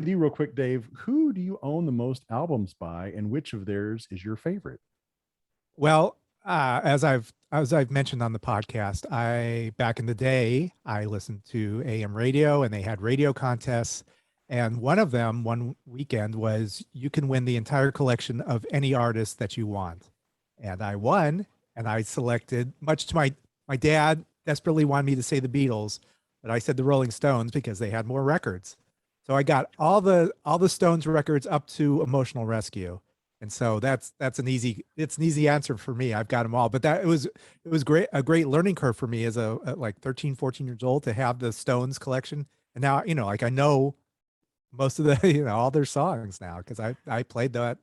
with you real quick, Dave. Who do you own the most albums by, and which of theirs is your favorite? Well, as I've mentioned on the podcast, I back in the day I listened to AM radio and they had radio contests, and one of them one weekend was you can win the entire collection of any artist that you want, and I won, and I selected much to my dad desperately wanted me to say the Beatles, but I said the Rolling Stones because they had more records, so I got all the Stones records up to Emotional Rescue, and so that's an easy it's an easy answer for me. I've got them all. But that it was great a great learning curve for me as a like 13, 14 years old to have the Stones collection. And now, like I know most of the, all their songs now because I played that,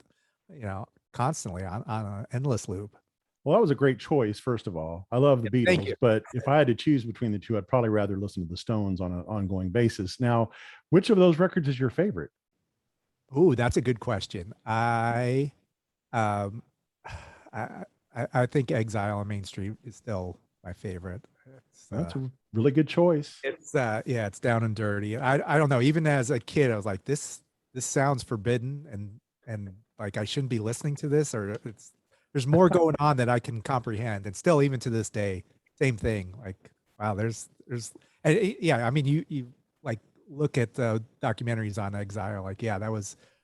constantly on an endless loop. Well, that was a great choice, first of all. I love the Thank Beatles, you. but if I had to choose between the two, I'd probably rather listen to the Stones on an ongoing basis. Now, which of those records is your favorite? Ooh, that's a good question. Um I I think Exile on Main Street is still my favorite. It's That's a really good choice. yeah, it's down and dirty. I don't know. Even as a kid, I was like, this sounds forbidden and like I shouldn't be listening to this, or there's more going on that I can comprehend. And still, even to this day, same thing. Like, wow, there's and yeah, I mean you like look at the documentaries on Exile, like, yeah,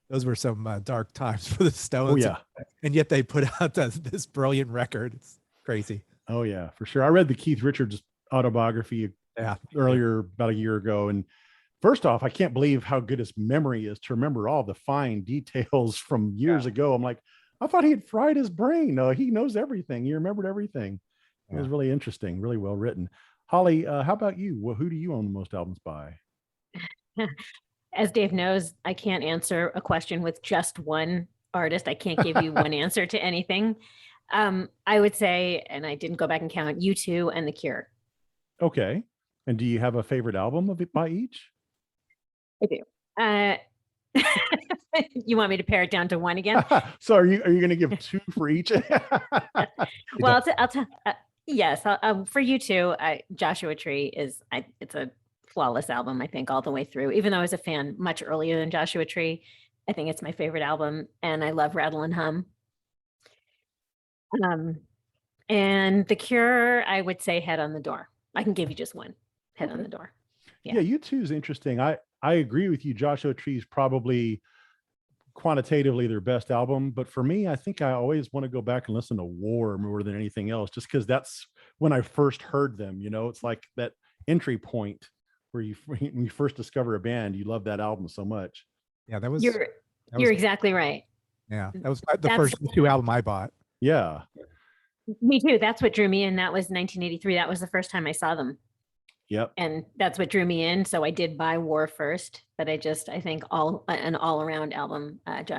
those were some dark times for the Oh, Stones, yeah. and yet they put out this brilliant record. It's crazy. Oh, yeah, for sure. I read the Keith Richards autobiography Yeah. earlier, about a year ago. And first off, I can't believe how good his memory is to remember all the fine details from years ago. I'm like, I thought he had fried his brain. No, he knows everything. He remembered everything. It was Yeah. really interesting, really well written. Holly, how about you? Well, who do you own the most albums by? As Dave knows, I can't answer a question with just one artist. I can't give you one answer to anything. I would say, and I didn't go back and count, U2 and The Cure. Okay. And do you have a favorite album of it by each? I do. Uh, you want me to pare it down to one again? So are you going to give two for each? Well, I'll tell. Yes, for you too. Joshua Tree it's a flawless album. I think all the way through. Even though I was a fan much earlier than Joshua Tree, I think it's my favorite album, and I love Rattle and Hum. Um, and The Cure, I would say Head on the Door. I can give you just one. Head on Okay. the Door. Yeah, you too is interesting. I agree with you. Joshua Tree is probably quantitatively their best album, but for me, I think I always want to go back and listen to War more than anything else, just because that's when I first heard them. It's like that entry point where when you first discover a band, you love that album so much. Yeah, that was You're that you're was exactly right. yeah, that was the That's first two album I bought. Yeah. Me too. That's what drew me in. That was 1983. That was the first time I saw them. Yep. And that's what drew me in. So I did buy War first, but I think an all around album, Joshua